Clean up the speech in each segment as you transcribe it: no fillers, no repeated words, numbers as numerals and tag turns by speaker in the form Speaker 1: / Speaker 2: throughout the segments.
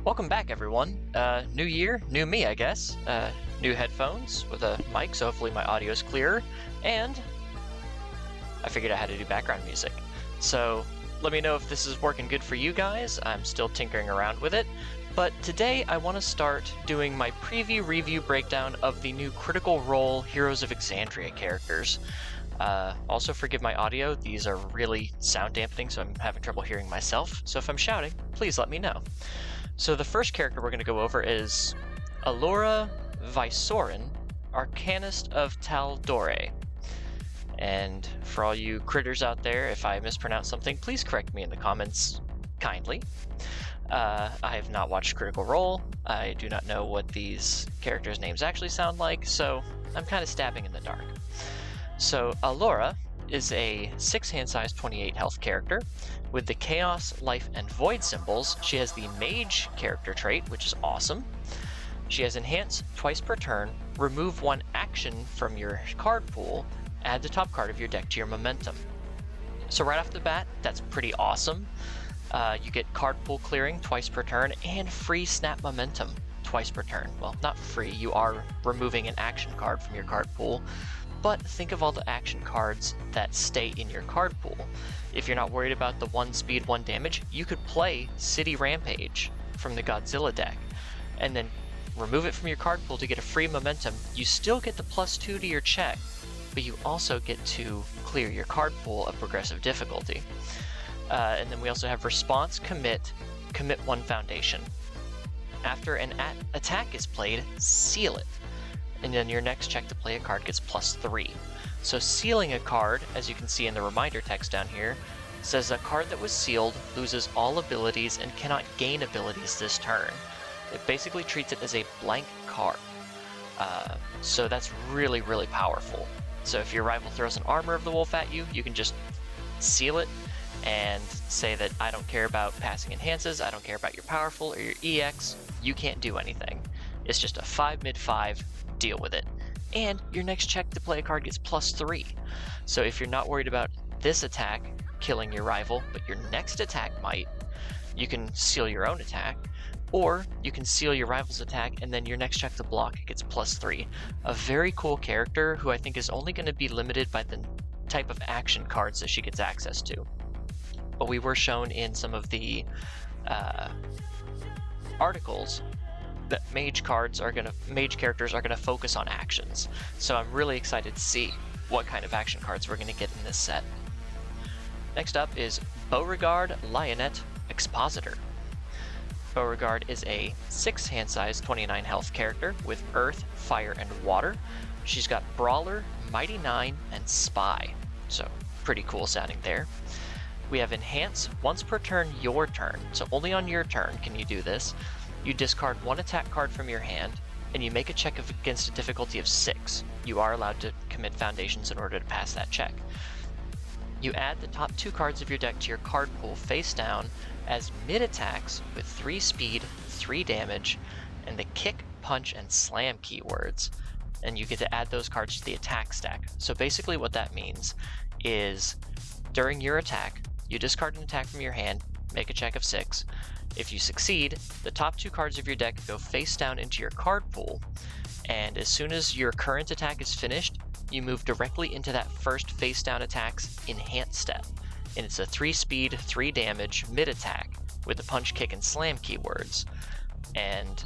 Speaker 1: Welcome back, everyone. New year, new me, I guess. New headphones with a mic, so hopefully my audio is clearer. And I figured out how to do background music. So let me know if this is working good for you guys. I'm still tinkering around with it. But today I want to start doing my preview review breakdown of the new Critical Role Heroes of Exandria characters. Also forgive my audio, these are really sound dampening, so I'm having trouble hearing myself. So if I'm shouting, please let me know. So the first character we're going to go over is Allura Visorin, Arcanist of Taldore. And for all you critters out there, if I mispronounce something, please correct me in the comments kindly. I have not watched Critical Role. I do not know what these characters' names actually sound like, so I'm kind of stabbing in the dark. So Allura is a 6 hand size 28 health character. With the Chaos, Life, and Void symbols, she has the Mage character trait, which is awesome. She has Enhance twice per turn, remove one action from your card pool, add the top card of your deck to your momentum. So right off the bat, that's pretty awesome. You get card pool clearing twice per turn and free snap momentum twice per turn. Well, not free, you are removing an action card from your card pool, but think of all the action cards that stay in your card pool. If you're not worried about the 1 speed, 1 damage, you could play City Rampage from the Godzilla deck, and then remove it from your card pool to get a free momentum. You still get the +2 to your check, but you also get to clear your card pool of progressive difficulty. And then we also have Response, Commit 1 Foundation. After an attack is played, seal it. And then your next check to play a card gets +3. So sealing a card, as you can see in the reminder text down here, says a card that was sealed loses all abilities and cannot gain abilities this turn. It basically treats it as a blank card. So that's really, really powerful. So if your rival throws an Armor of the Wolf at you, you can just seal it and say that I don't care about passing enhances, I don't care about your powerful or your EX, you can't do anything. It's just a 5 mid 5, deal with it. And your next check to play a card gets +3. So if you're not worried about this attack killing your rival, but your next attack might, you can seal your own attack, or you can seal your rival's attack and then your next check to block gets +3. A very cool character who I think is only going to be limited by the type of action cards that she gets access to. But we were shown in some of the articles that mage characters are gonna focus on actions. So I'm really excited to see what kind of action cards we're gonna get in this set. Next up is Beauregard Lionette Expositor. Beauregard is a 6 hand size 29 health character with Earth, Fire, and Water. She's got Brawler, Mighty 9, and Spy. So pretty cool sounding there. We have Enhance once per turn your turn. So only on your turn can you do this. You discard 1 attack card from your hand, and you make a check against a difficulty of 6. You are allowed to commit foundations in order to pass that check. You add the top 2 cards of your deck to your card pool face down as mid attacks with 3 speed, 3 damage, and the kick, punch, and slam keywords. And you get to add those cards to the attack stack. So basically what that means is during your attack, you discard an attack from your hand, make a check of 6. If you succeed, the top 2 cards of your deck go face down into your card pool, and as soon as your current attack is finished, you move directly into that first face down attack's enhance step. And it's a 3 speed, 3 damage mid attack with the punch, kick, and slam keywords. And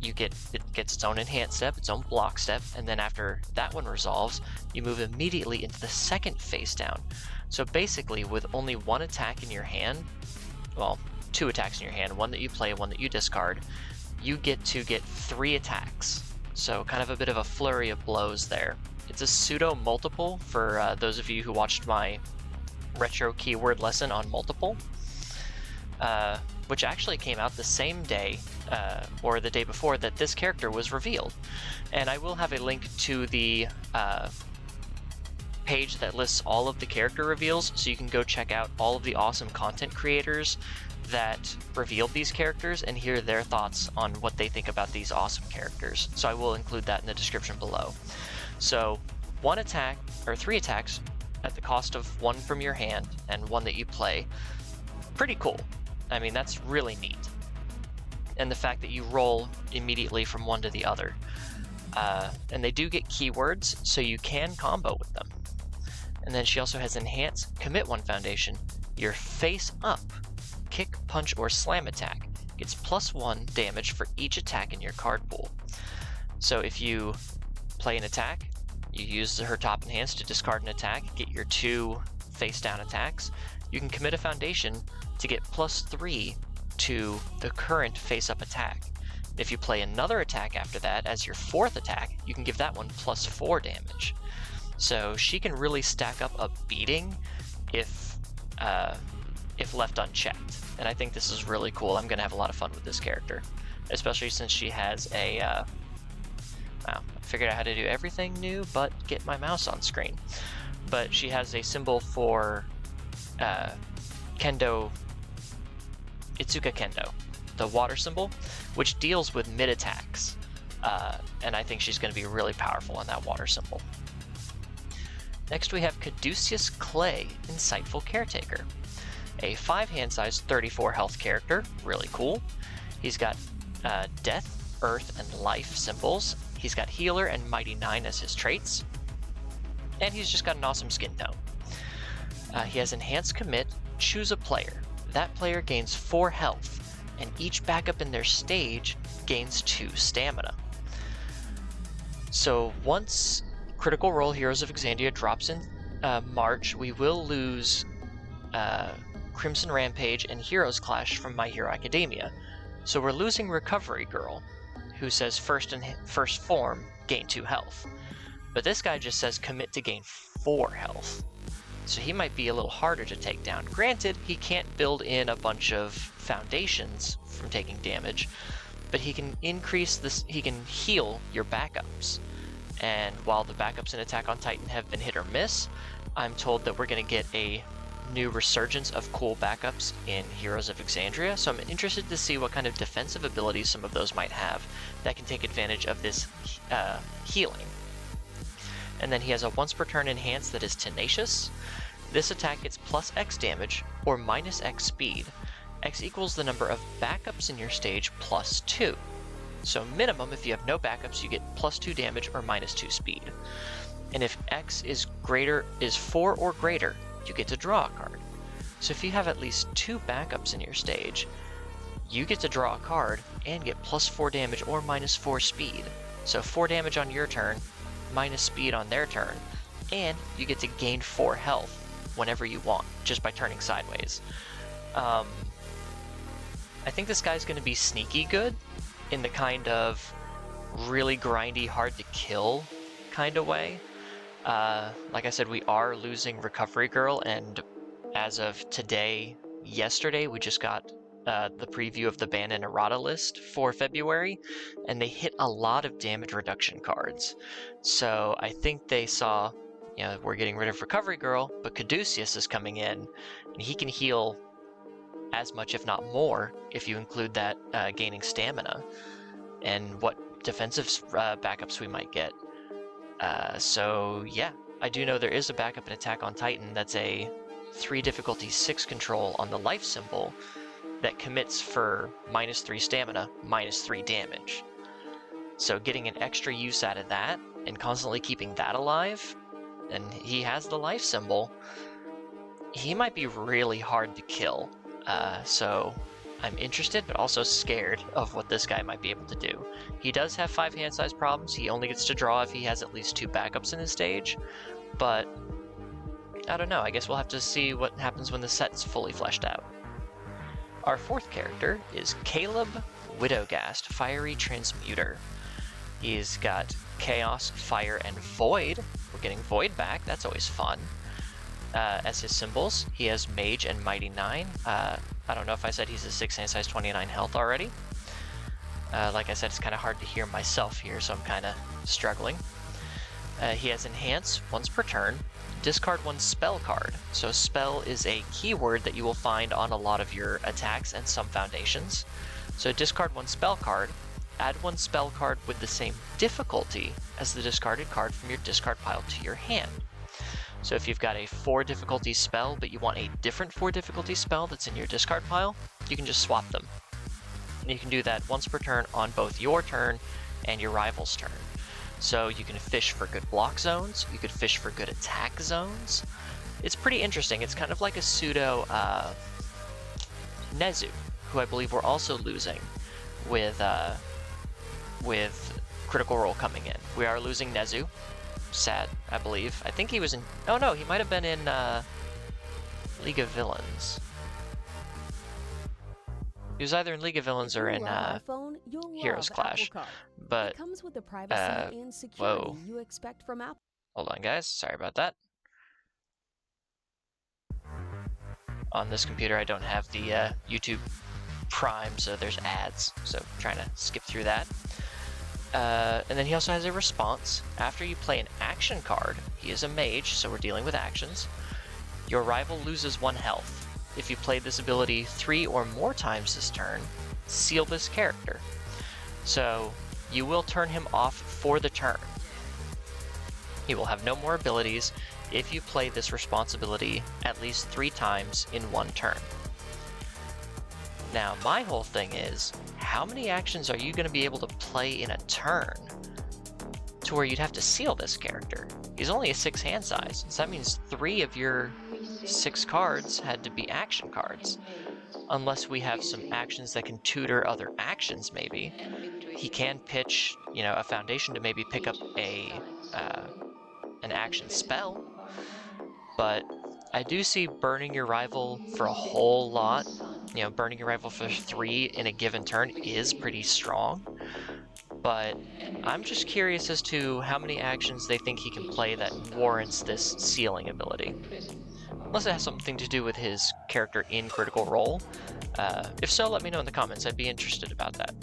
Speaker 1: it gets its own enhance step, its own block step, and then after that one resolves, you move immediately into the second face down. So basically, with only 1 attack in your hand, well, 2 attacks in your hand, 1 that you play, 1 that you discard, you get to get 3 attacks. So kind of a bit of a flurry of blows there. It's a pseudo multiple for those of you who watched my retro keyword lesson on multiple, which actually came out the same day or the day before that this character was revealed. And I will have a link to the page that lists all of the character reveals, so you can go check out all of the awesome content creators that revealed these characters and hear their thoughts on what they think about these awesome characters. So I will include that in the description below. So 1 attack, or 3 attacks at the cost of 1 from your hand and 1 that you play. Pretty cool. I mean, that's really neat. and the fact that you roll immediately from one to the other. And they do get keywords, so you can combo with them. And then she also has Enhance, Commit 1 Foundation. Your face up, kick, punch, or slam attack gets +1 damage for each attack in your card pool. So if you play an attack, you use her top Enhance to discard an attack, get your 2 face down attacks. You can commit a foundation to get +3 to the current face up attack. If you play another attack after that as your 4th attack, you can give that one +4 damage. So she can really stack up a beating if left unchecked. And I think this is really cool. I'm going to have a lot of fun with this character, especially since she has a... wow, I figured out how to do everything new but get my mouse on screen. But she has a symbol for Kendo... Itsuka Kendo, the water symbol, which deals with mid attacks, and I think she's going to be really powerful on that water symbol. Next we have Caduceus Clay, Insightful Caretaker, a 5 hand size 34 health character, really cool. He's got Death, Earth, and Life symbols. He's got Healer and Mighty 9 as his traits, and he's just got an awesome skin tone. He has Enhanced Commit, choose a player. That player gains 4 health, and each backup in their stage gains 2 stamina. So once Critical Role Heroes of Exandria drops in March, we will lose Crimson Rampage and Heroes Clash from My Hero Academia. So we're losing Recovery Girl, who says first form, gain 2 health. But this guy just says commit to gain 4 health. So he might be a little harder to take down. Granted, he can't build in a bunch of foundations from taking damage, but he can increase this, he can heal your backups. And while the backups in Attack on Titan have been hit or miss, I'm told that we're going to get a new resurgence of cool backups in Heroes of Exandria, so I'm interested to see what kind of defensive abilities some of those might have that can take advantage of this healing. And then he has a once per turn enhance that is Tenacious. This attack gets +X damage or -X speed. X equals the number of backups in your stage +2. So minimum, if you have no backups, you get +2 damage or -2 speed. And if X is 4 or greater, you get to draw a card. So if you have at least 2 backups in your stage, you get to draw a card and get +4 damage or -4 speed. So 4 damage on your turn, minus speed on their turn, and you get to gain 4 health whenever you want, just by turning sideways. I think this guy's going to be sneaky good in the kind of really grindy, hard to kill kind of way. Like I said, we are losing Recovery Girl, and as of yesterday, we just got the preview of the ban and errata list for February, and they hit a lot of damage reduction cards. So I think they saw, we're getting rid of Recovery Girl, but Caduceus is coming in, and he can heal as much, if not more, if you include that gaining stamina, and what defensive backups we might get. So yeah, I do know there is a backup in Attack on Titan that's a 3 difficulty 6 control on the life symbol that commits for -3 stamina, -3 damage. So getting an extra use out of that and constantly keeping that alive, and he has the life symbol, he might be really hard to kill. So I'm interested, but also scared of what this guy might be able to do. He does have 5 hand size problems. He only gets to draw if he has at least 2 backups in his stage, but I don't know. I guess we'll have to see what happens when the set's fully fleshed out. Our 4th character is Caleb Widowgast, Fiery Transmuter. He's got Chaos, Fire, and Void. We're getting Void back. That's always fun. As his symbols, he has Mage and Mighty 9. I don't know if I said he's a 6 hand size 29 health already. Like I said, it's kind of hard to hear myself here, so I'm kind of struggling. He has Enhance once per turn. Discard 1 spell card. So spell is a keyword that you will find on a lot of your attacks and some foundations. So discard 1 spell card. Add 1 spell card with the same difficulty as the discarded card from your discard pile to your hand. So if you've got a 4 difficulty spell, but you want a different 4 difficulty spell that's in your discard pile, you can just swap them. And you can do that once per turn on both your turn and your rival's turn. So you can fish for good block zones, you could fish for good attack zones. It's pretty interesting. It's kind of like a pseudo Nezu, who I believe we're also losing with Critical Role coming in. We are losing Nezu. Sad, I believe. I think he was in... Oh no, he might have been in League of Villains. He was either in League of Villains or in Heroes Clash. But,
Speaker 2: it comes with the privacy and security you expect from Apple.
Speaker 1: Hold on, guys. Sorry about that. On this computer, I don't have the YouTube Prime, so there's ads. So I'm trying to skip through that. And then he also has a response. After you play an action card, he is a mage, so we're dealing with actions. Your rival loses 1 health. If you play this ability 3 or more times this turn, seal this character. So you will turn him off for the turn. He will have no more abilities if you play this responsibility at least 3 times in 1 turn. Now, my whole thing is, how many actions are you going to be able to play in a turn to where you'd have to seal this character? He's only a 6 hand size, so that means 3 of your 6 cards had to be action cards. Unless we have some actions that can tutor other actions, maybe. He can pitch, you know, a foundation to maybe pick up an action spell. But I do see burning your rival for a whole lot. You know, burning your rival for 3 in a given turn is pretty strong. But I'm just curious as to how many actions they think he can play that warrants this sealing ability. Unless it has something to do with his character in Critical Role. If so, let me know in the comments. I'd be interested about that.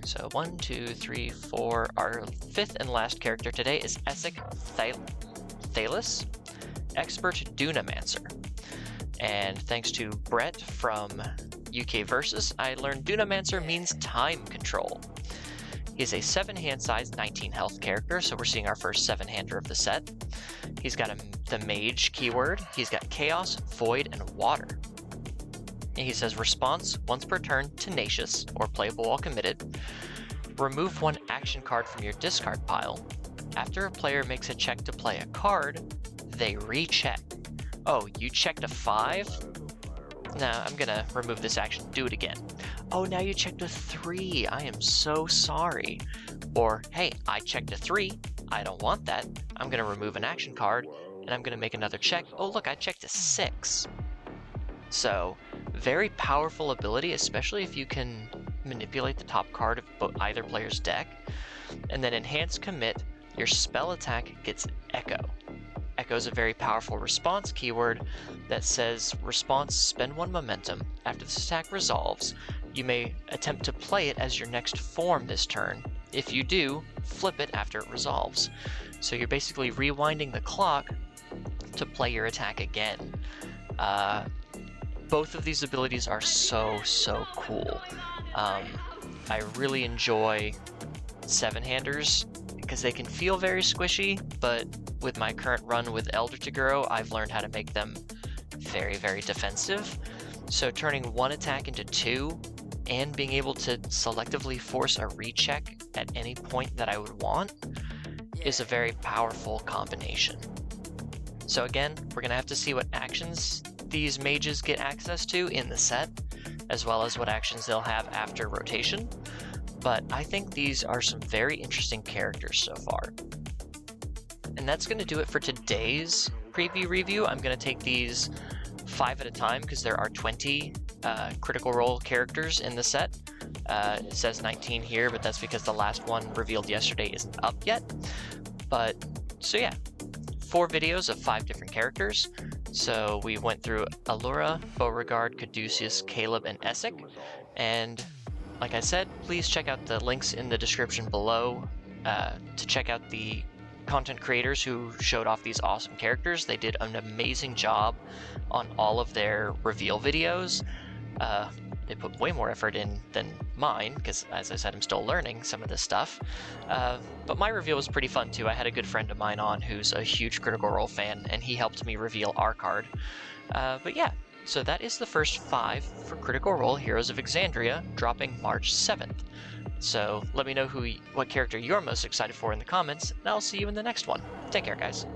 Speaker 1: So 1, 2, 3, 4. Our 5th and last character today is Essek Thalis, Expert Dunamancer. And thanks to Brett from UK Versus, I learned Dunamancer means time control. He's a 7 hand size, 19 health character, so we're seeing our first 7-hander of the set. He's got the mage keyword, he's got chaos, void, and water. And he says response once per turn, tenacious, or playable while committed. Remove 1 action card from your discard pile. After a player makes a check to play a card, they recheck. Oh, you checked a 5? Nah, I'm gonna remove this action, do it again. Oh, now you checked a 3, I am so sorry. Or, hey, I checked a 3, I don't want that. I'm gonna remove an action card, and I'm gonna make another check. Oh look, I checked a 6. So, very powerful ability, especially if you can manipulate the top card of either player's deck. And then enhance commit, your spell attack gets echo. Echo is a very powerful response keyword that says response spend 1 momentum. After this attack resolves, you may attempt to play it as your next form this turn. If you do, flip it after it resolves. So you're basically rewinding the clock to play your attack again. Both of these abilities are so cool. I really enjoy 7-handers because they can feel very squishy, but with my current run with Elder to Grow, I've learned how to make them very defensive. So turning 1 attack into 2 and being able to selectively force a recheck at any point that I would want is a very powerful combination. So again, we're gonna have to see what actions these mages get access to in the set, as well as what actions they'll have after rotation. But I think these are some very interesting characters so far. And that's going to do it for today's preview review. I'm going to take these 5 at a time because there are 20 Critical Role characters in the set. It says 19 here, but that's because the last one revealed yesterday isn't up yet. But, so yeah, 4 videos of 5 different characters. So we went through Allura, Beauregard, Caduceus, Caleb, and Essek. And like I said, please check out the links in the description below to check out the content creators who showed off these awesome characters. They did an amazing job on all of their reveal videos. They put way more effort in than mine, because as I said, I'm still learning some of this stuff. But my reveal was pretty fun too. I had a good friend of mine on who's a huge Critical Role fan, and he helped me reveal our card. But yeah, So that is the first 5 for Critical Role Heroes of Exandria, dropping March 7th. So let me know what character you're most excited for in the comments, and I'll see you in the next one. Take care, guys.